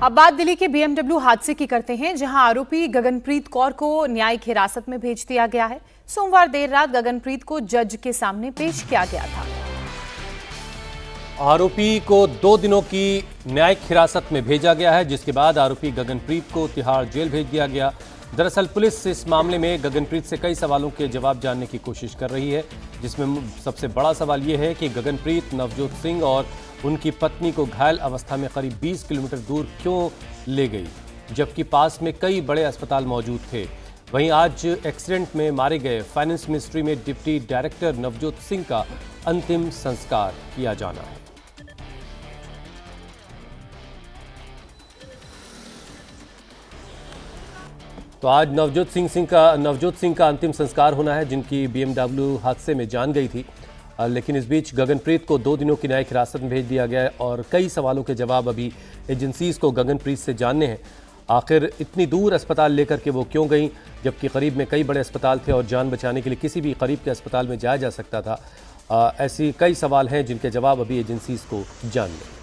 अब बात दिल्ली के बीएमडब्ल्यू हादसे की करते हैं, जहां आरोपी गगनप्रीत कौर को न्यायिक हिरासत में भेज दिया गया है। सोमवार देर रात गगनप्रीत को जज के सामने पेश किया गया था। आरोपी को 2 दिनों की न्यायिक हिरासत में भेजा गया है, जिसके बाद आरोपी गगनप्रीत को तिहाड़ जेल भेज दिया गया। दरअसल पुलिस इस मामले में गगनप्रीत से कई सवालों के जवाब जानने की कोशिश कर रही है, जिसमें सबसे बड़ा सवाल यह है कि गगनप्रीत नवजोत सिंह और उनकी पत्नी को घायल अवस्था में करीब 20 किलोमीटर दूर क्यों ले गई, जबकि पास में कई बड़े अस्पताल मौजूद थे। वहीं आज एक्सीडेंट में मारे गए फाइनेंस मिनिस्ट्री में डिप्टी डायरेक्टर नवजोत सिंह का अंतिम संस्कार किया जाना है। तो आज नवजोत सिंह का अंतिम संस्कार होना है, जिनकी बीएमडब्ल्यू हादसे में जान गई थी। लेकिन इस बीच गगनप्रीत को 2 दिनों की न्यायिक हिरासत में भेज दिया गया है और कई सवालों के जवाब अभी एजेंसीज को गगनप्रीत से जानने हैं। आखिर इतनी दूर अस्पताल लेकर के वो क्यों गई, जबकि करीब में कई बड़े अस्पताल थे और जान बचाने के लिए किसी भी करीब के अस्पताल में जाया जा सकता था। ऐसी कई सवाल हैं जिनके जवाब अभी एजेंसीज को जानने हैं।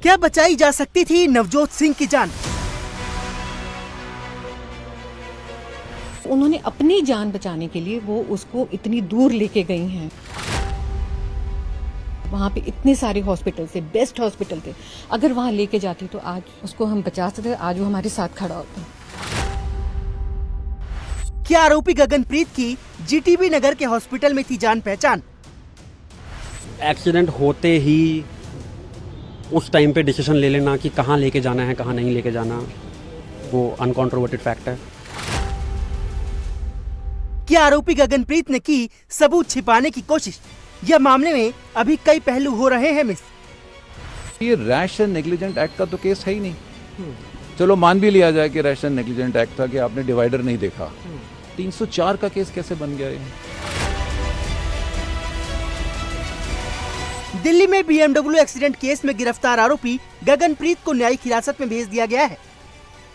क्या बचाई जा सकती थी नवजोत सिंह की जान? उन्होंने अपनी जान बचाने के लिए वो उसको इतनी दूर लेके गई हैं। वहाँ पे इतने सारे हॉस्पिटल थे, बेस्ट हॉस्पिटल थे। अगर वहाँ लेके जाती तो आज उसको हम बचा सकते, आज वो हमारे साथ खड़ा होता। क्या आरोपी गगनप्रीत की जीटीबी नगर के हॉस्पिटल में थी जान पहचान? एक्सीडेंट होते ही उस टाइम पे डिसीजन ले लेना कि कहाँ लेके जाना है, कहाँ नहीं लेके जाना, वो अनकॉन्ट्रोवर्टेड फैक्ट है। क्या आरोपी गगनप्रीत ने की सबूत छिपाने की कोशिश? यह मामले में अभी कई पहलू हो रहे हैं मिस। ये रैश एंड नेग्लिजेंट एक्ट का तो केस है ही नहीं। चलो मान भी लिया जाए कि रैश एंड नेग्लिजेंट एक्ट था कि आपने डिवाइडर नहीं देखा, 304 का केस कैसे बन गया ये? दिल्ली में बीएमडब्ल्यू एक्सीडेंट केस में गिरफ्तार आरोपी गगनप्रीत को न्यायिक हिरासत में भेज दिया गया है।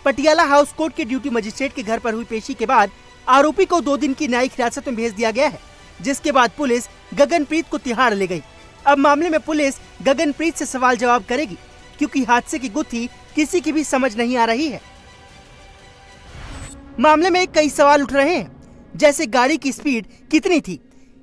पटियाला हाउस कोर्ट के ड्यूटी मजिस्ट्रेट के घर पर हुई पेशी के बाद आरोपी को 2 दिन की न्यायिक हिरासत में भेज दिया गया है, जिसके बाद पुलिस गगनप्रीत को तिहाड़ ले गई। अब मामले में पुलिस गगनप्रीत से सवाल जवाब करेगी, क्योंकि हादसे की गुत्थी किसी की भी समझ नहीं आ रही है। मामले में कई सवाल उठ रहे हैं, जैसे गाड़ी की स्पीड कितनी थी,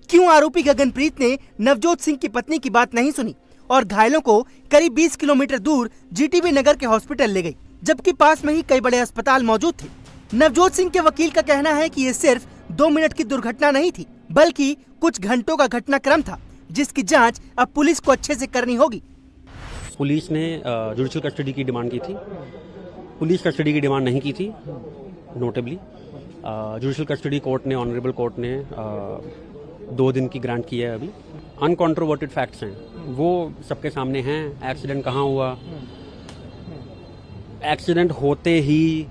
क्यों आरोपी गगनप्रीत ने नवजोत सिंह की पत्नी की बात नहीं सुनी और घायलों को करीब 20 किलोमीटर दूर जीटीबी नगर के हॉस्पिटल ले गई, जबकि पास में ही कई बड़े अस्पताल मौजूद थे। नवजोत सिंह के वकील का कहना है कि ये सिर्फ 2 मिनट की दुर्घटना नहीं थी, बल्कि कुछ घंटों का घटनाक्रम था, जिसकी जांच अब पुलिस को अच्छे से करनी होगी। पुलिस ने जुडिशियल कस्टडी की डिमांड की थी, पुलिस कस्टडी की डिमांड नहीं की थी। नोटेबली जुडिशियल कस्टडी कोर्ट ने, ऑनरेबल कोर्ट ने 2 दिन की ग्रांट की है। अभी अनकॉन्ट्रोवर्टेड फैक्ट्स हैं, वो सबके सामने हैं। एक्सीडेंट कहाँ हुआ, एक्सीडेंट होते ही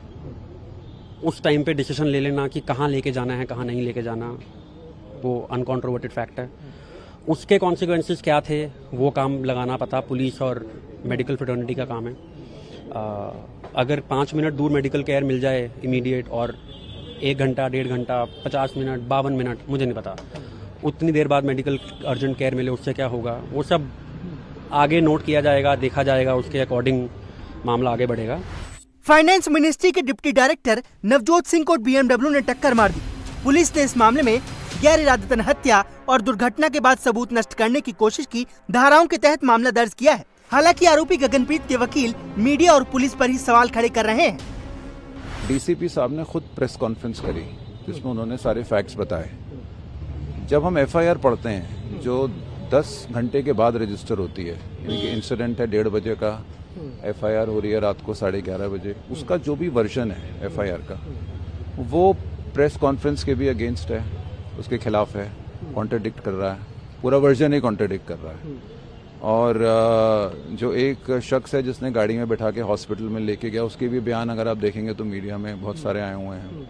उस टाइम पे डिसीजन ले लेना कि कहाँ लेके जाना है, कहाँ नहीं लेके जाना, वो अनकॉन्ट्रोवर्टेड फैक्ट है। उसके कॉन्सिक्वेंसेस क्या थे, वो काम लगाना पता पुलिस और मेडिकल फ्रेटर्निटी का काम है। अगर 5 मिनट दूर मेडिकल केयर मिल जाए इमीडिएट, और 1 घंटा, 1.5 घंटा, 50 मिनट, 52 मिनट, मुझे नहीं पता, उतनी देर बाद मेडिकल अर्जेंट केयर मिले, उससे क्या होगा, वो सब आगे नोट किया जाएगा, देखा जाएगा, उसके अकॉर्डिंग मामला आगे बढ़ेगा। फाइनेंस मिनिस्ट्री के डिप्टी डायरेक्टर नवजोत सिंह को बीएमडब्ल्यू ने टक्कर मार दी। पुलिस ने इस मामले में गैर इरादतन हत्या और दुर्घटना के बाद सबूत नष्ट करने की कोशिश की धाराओं के तहत मामला दर्ज किया है। हालांकि आरोपी गगनप्रीत के वकील मीडिया और पुलिस पर ही सवाल खड़े कर रहे हैं। डीसीपी साहब ने खुद प्रेस कॉन्फ्रेंस करी, जिसमें उन्होंने सारे फैक्ट्स बताए। जब हम एफआईआर पढ़ते हैं जो 10 घंटे के बाद रजिस्टर होती है, यानी कि इंसिडेंट है 1:30 बजे का, एफआईआर हो रही है रात को 11:30 बजे, उसका जो भी वर्जन है एफआईआर का, वो प्रेस कॉन्फ्रेंस के भी अगेंस्ट है, उसके खिलाफ है, कॉन्ट्रडिक्ट कर रहा है, पूरा वर्जन ही कॉन्ट्रडिक्ट कर रहा है। और जो एक शख्स है जिसने गाड़ी में बैठा के हॉस्पिटल में लेके गया, उसके भी बयान अगर आप देखेंगे तो मीडिया में बहुत सारे आए हुए हैं,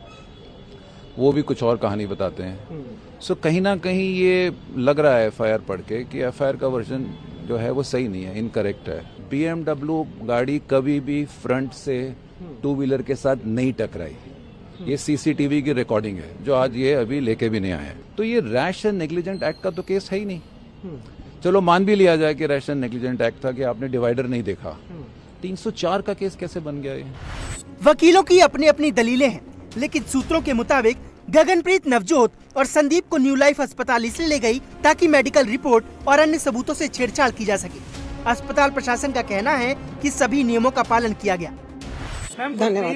वो भी कुछ और कहानी बताते हैं। सो कहीं ना कहीं ये लग रहा है एफआईआर पढ़ के कि एफआईआर का वर्जन जो है वो सही नहीं है, इनकरेक्ट है। बीएमडब्ल्यू गाड़ी कभी भी फ्रंट से 2 व्हीलर के साथ नहीं टकराई, ये सीसीटीवी की रिकॉर्डिंग है जो आज ये अभी लेके भी नहीं आए। तो ये रैश एंड नेग्लिजेंट एक्ट का तो केस है ही नहीं। चलो मान भी लिया जाए कि रैश एंड नेग्लिजेंट एक्ट था कि आपने डिवाइडर नहीं देखा, 304 का केस कैसे बन गया ये? वकीलों की अपनी अपनी दलीलें हैं, लेकिन सूत्रों के मुताबिक गगनप्रीत, नवजोत और संदीप को न्यू लाइफ अस्पताल इसलिए ले गई ताकि मेडिकल रिपोर्ट और अन्य सबूतों से छेड़छाड़ की जा सके। अस्पताल प्रशासन का कहना है कि सभी नियमों का पालन किया गया। धन्यवाद।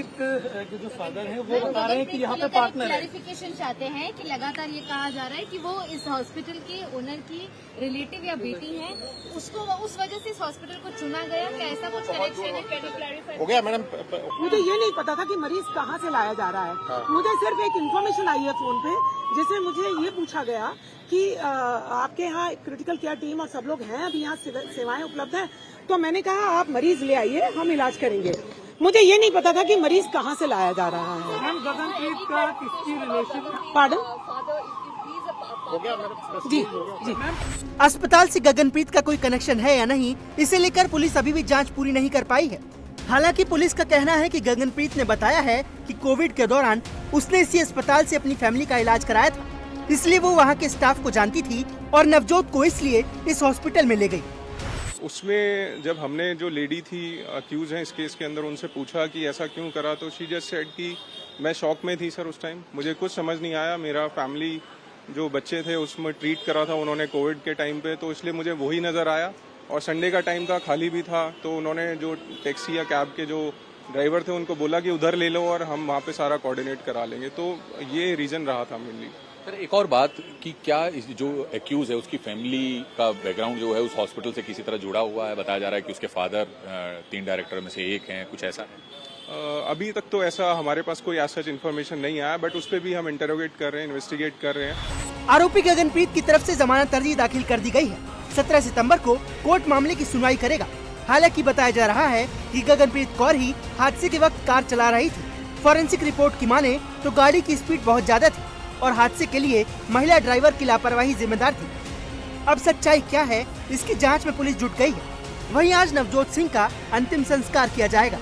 जो फादर है वो बता रहे हैं कि यहाँ पे पार्टनर है। क्लैरिफिकेशन चाहते हैं कि लगातार ये कहा जा रहा है कि वो इस हॉस्पिटल के ओनर की रिलेटिव या बेटी है, उसको उस वजह से इस हॉस्पिटल को चुना गया, क्या ऐसा कुछ कनेक्शन है? हो गया मैडम। मुझे ये नहीं पता था कि मरीज कहाँ से लाया जा रहा है। मुझे सिर्फ एक इन्फॉर्मेशन आई है फोन पे, जिसमें मुझे ये पूछा गया कि आपके यहाँ क्रिटिकल केयर टीम और सब लोग हैं, अभी यहाँ सेवाएं उपलब्ध हैं। तो मैंने कहा आप मरीज ले आइए, हम इलाज करेंगे। मुझे ये नहीं पता था कि मरीज कहाँ से लाया जा रहा है। मैम गगनप्रीत का किसकी रिलेशन? पार्डन? जी जी। अस्पताल से गगनप्रीत का कोई कनेक्शन है या नहीं, इसे लेकर पुलिस अभी भी जांच पूरी नहीं कर पाई है। हालांकि पुलिस का कहना है कि गगनप्रीत ने बताया है कि कोविड के दौरान उसने इसी अस्पताल से अपनी फैमिली का इलाज कराया था, इसलिए वो वहाँ के स्टाफ को जानती थी और नवजोत को इसलिए इस हॉस्पिटल में ले गई। उसमें जब हमने जो लेडी थी अक्यूज हैं इस केस के अंदर, उनसे पूछा कि ऐसा क्यों करा, तो शी जस्ट सेड कि मैं शॉक में थी सर, उस टाइम मुझे कुछ समझ नहीं आया। मेरा फैमिली जो बच्चे थे उसमें ट्रीट करा था उन्होंने कोविड के टाइम पे, तो इसलिए मुझे वही नज़र आया और संडे का टाइम था, खाली भी था, तो उन्होंने जो टैक्सी या कैब के जो ड्राइवर थे उनको बोला कि उधर ले लो और हम वहाँ पे सारा कोऑर्डिनेट करा लेंगे। तो ये रीज़न रहा था मेनली। सर एक और बात कि क्या जो एक्यूज है उसकी फैमिली का बैकग्राउंड जो है उस हॉस्पिटल से किसी तरह जुड़ा हुआ है? बताया जा रहा है कि उसके फादर 3 डायरेक्टर में से एक हैं, कुछ ऐसा है? अभी तक तो ऐसा हमारे पास कोई ऐसा इन्फॉर्मेशन नहीं आया, बट उस पर भी हम इंटरोगेट कर रहे हैं, इन्वेस्टिगेट कर रहे हैं। आरोपी गगनप्रीत की तरफ से जमानत अर्जी दाखिल कर दी गई है। 17 सितंबर को कोर्ट मामले की सुनवाई करेगा। हालांकि बताया जा रहा है कि गगनप्रीत कौर ही हादसे के वक्त कार चला रही थी। फॉरेंसिक रिपोर्ट की माने तो गाड़ी की स्पीड बहुत ज्यादा थी और हादसे के लिए महिला ड्राइवर की लापरवाही जिम्मेदार थी। अब सच्चाई क्या है, इसकी जांच में पुलिस जुट गई है। वहीं आज नवजोत सिंह का अंतिम संस्कार किया जाएगा।